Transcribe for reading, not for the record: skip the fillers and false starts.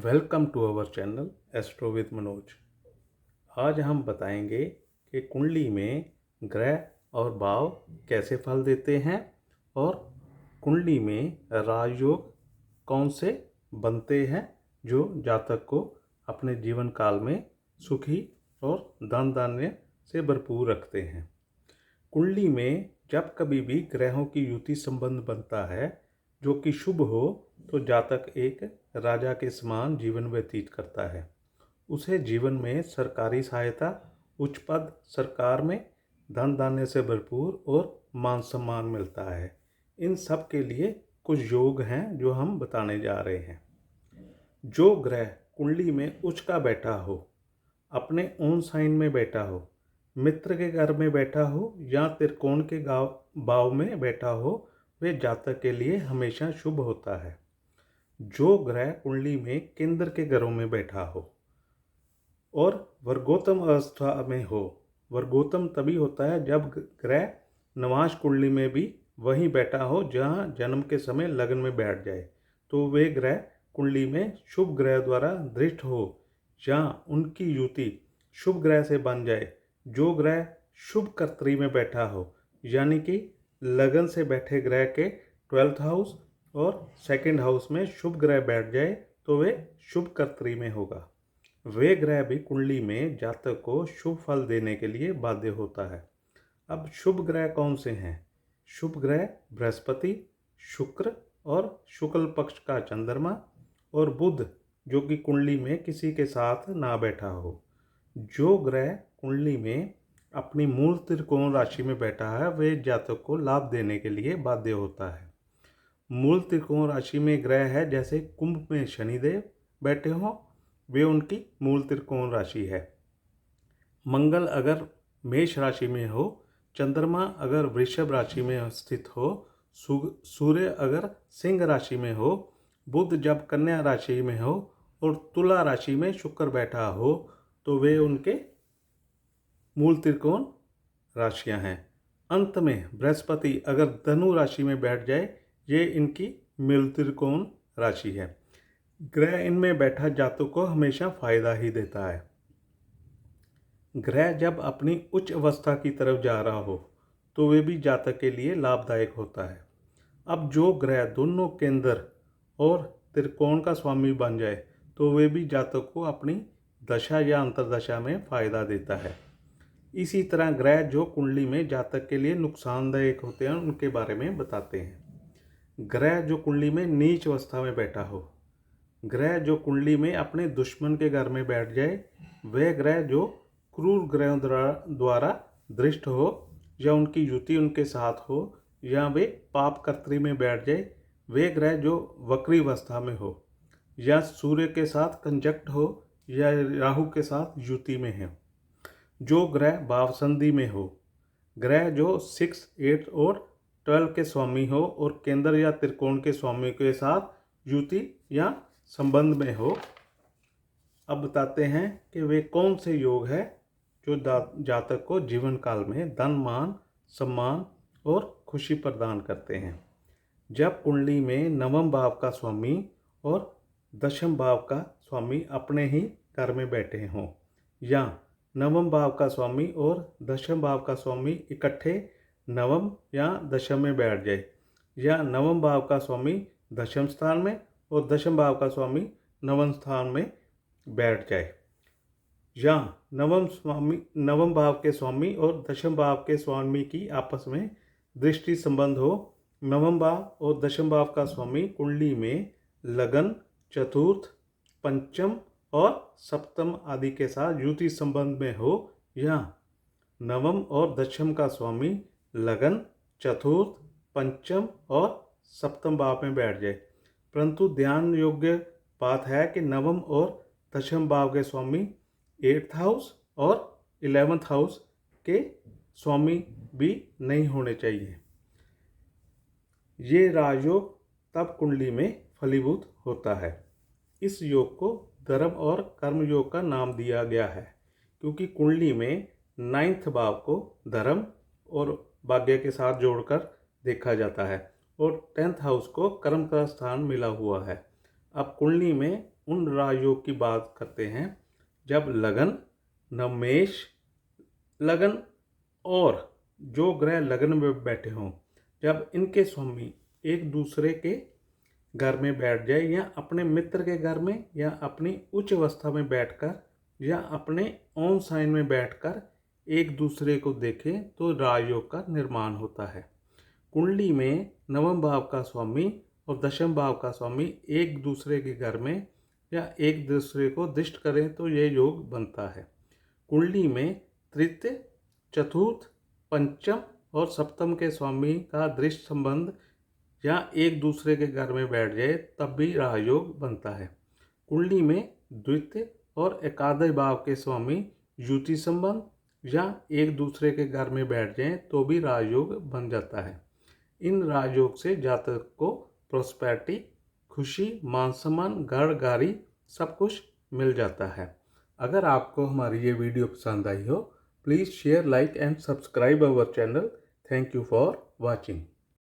Welcome to our channel astro with Manoj. आज हम बताएंगे कि कुंडली में ग्रह और भाव कैसे फल देते हैं और कुंडली में राजयोग कौन से बनते हैं जो जातक को अपने जीवन काल में सुखी और धन धान्य से भरपूर रखते हैं। कुंडली में जब कभी भी ग्रहों की युति संबंध बनता है जो कि शुभ हो तो जातक एक राजा के समान जीवन व्यतीत करता है। उसे जीवन में सरकारी सहायता, उच्च पद सरकार में, धन धान्य से भरपूर और मान सम्मान मिलता है। इन सब के लिए कुछ योग हैं जो हम बताने जा रहे हैं। जो ग्रह कुंडली में उच्च का बैठा हो, अपने ओन साइन में बैठा हो, मित्र के घर में बैठा हो या त्रिकोण के भाव में बैठा हो, वे जातक के लिए हमेशा शुभ होता है। जो ग्रह कुंडली में केंद्र के घरों में बैठा हो और वर्गोत्तम अवस्था में हो, वर्गोत्तम तभी होता है जब ग्रह नवांश कुंडली में भी वहीं बैठा हो जहां जन्म के समय लग्न में बैठ जाए, तो वे ग्रह कुंडली में शुभ ग्रह द्वारा दृष्ट हो या उनकी युति शुभ ग्रह से बन जाए। जो ग्रह शुभ कर्तरी में बैठा हो, यानी कि लगन से बैठे ग्रह के 12th हाउस और 2nd हाउस में शुभ ग्रह बैठ जाए तो वे शुभ कर्तरी में होगा। वे ग्रह भी कुंडली में जातक को शुभ फल देने के लिए बाध्य होता है। अब शुभ ग्रह कौन से हैं? शुभ ग्रह बृहस्पति, शुक्र और शुक्ल पक्ष का चंद्रमा और बुध जो कि कुंडली में किसी के साथ ना बैठा हो। जो ग्रह कुंडली में अपनी मूल त्रिकोण राशि में बैठा है वे जातक को लाभ देने के लिए बाध्य होता है। मूल त्रिकोण राशि में ग्रह है जैसे कुंभ में शनिदेव बैठे हों, वे उनकी मूल त्रिकोण राशि है। मंगल अगर मेष राशि में हो, चंद्रमा अगर वृषभ राशि में स्थित हो, सूर्य अगर सिंह राशि में हो, बुध जब कन्या राशि में हो और तुला राशि में शुक्र बैठा हो तो वे उनके मूल त्रिकोण राशियां हैं। अंत में बृहस्पति अगर धनु राशि में बैठ जाए, ये इनकी मूल त्रिकोण राशि है। ग्रह इनमें बैठा जातक को हमेशा फायदा ही देता है। ग्रह जब अपनी उच्च अवस्था की तरफ जा रहा हो तो वे भी जातक के लिए लाभदायक होता है। अब जो ग्रह दोनों केंद्र और त्रिकोण का स्वामी बन जाए तो वे भी जातक को अपनी दशा या अंतरदशा में फायदा देता है। इसी तरह ग्रह जो कुंडली में जातक के लिए नुकसानदायक होते हैं उनके बारे में बताते हैं। ग्रह जो कुंडली में नीच अवस्था में बैठा हो, ग्रह जो कुंडली में अपने दुश्मन के घर में बैठ जाए, वह ग्रह जो क्रूर ग्रहों द्वारा दृष्ट हो या उनकी युति उनके साथ हो या वे पाप कर्तरी में बैठ जाए, वे ग्रह जो वक्री अवस्था में हो या सूर्य के साथ कंजक्ट हो या राहु के साथ युति में है, जो ग्रह भावसंधि में हो, ग्रह जो 6, 8 और 12 के स्वामी हो और केंद्र या त्रिकोण के स्वामी के साथ युति या संबंध में हो। अब बताते हैं कि वे कौन से योग है जो जातक को जीवन काल में धन, मान, सम्मान और खुशी प्रदान करते हैं। जब कुंडली में नवम भाव का स्वामी और दशम भाव का स्वामी अपने ही घर में बैठे हों या नवम भाव का स्वामी और दशम भाव का स्वामी इकट्ठे नवम या दशम में बैठ जाए या नवम भाव का स्वामी दशम स्थान में और दशम भाव का स्वामी नवम स्थान में बैठ जाए या नवम भाव के स्वामी और दशम भाव के स्वामी की आपस में दृष्टि संबंध हो। नवम भाव और दशम भाव का स्वामी कुंडली में लगन, चतुर्थ, पंचम और सप्तम आदि के साथ युति संबंध में हो या नवम और दशम का स्वामी लगन, चतुर्थ, पंचम और सप्तम भाव में बैठ जाए। परंतु ध्यान योग्य बात है कि नवम और दशम भाव के स्वामी 8th हाउस और 11th हाउस के स्वामी भी नहीं होने चाहिए। ये राजयोग तब कुंडली में फलीभूत होता है। इस योग को धर्म और कर्म योग का नाम दिया गया है क्योंकि कुंडली में 9th भाव को धर्म और भाग्य के साथ जोड़कर देखा जाता है और 10th हाउस को कर्म का स्थान मिला हुआ है। अब कुंडली में उन राजयोग की बात करते हैं जब लगन, नवमेष लगन और जो ग्रह लगन में बैठे हों, जब इनके स्वामी एक दूसरे के घर में बैठ जाए या अपने मित्र के घर में या अपनी उच्च अवस्था में बैठकर या अपने ऑन साइन में बैठकर एक दूसरे को देखें तो राजयोग का निर्माण होता है। कुंडली में नवम भाव का स्वामी और दशम भाव का स्वामी एक दूसरे के घर में या एक दूसरे को दिष्ट करें तो ये योग बनता है। कुंडली में तृतीय, चतुर्थ, पंचम और सप्तम के स्वामी का दृष्ट संबंध या एक दूसरे के घर में बैठ जाए तब भी राजयोग बनता है। कुंडली में द्वितीय और एकादश भाव के स्वामी युति संबंध या एक दूसरे के घर में बैठ जाएं तो भी राजयोग बन जाता है। इन राजयोग से जातक को प्रॉस्पेरिटी, खुशी, मान सम्मान, घर गाड़ी सब कुछ मिल जाता है। अगर आपको हमारी ये वीडियो पसंद आई हो, please share, like and subscribe our channel. Thank you for watching.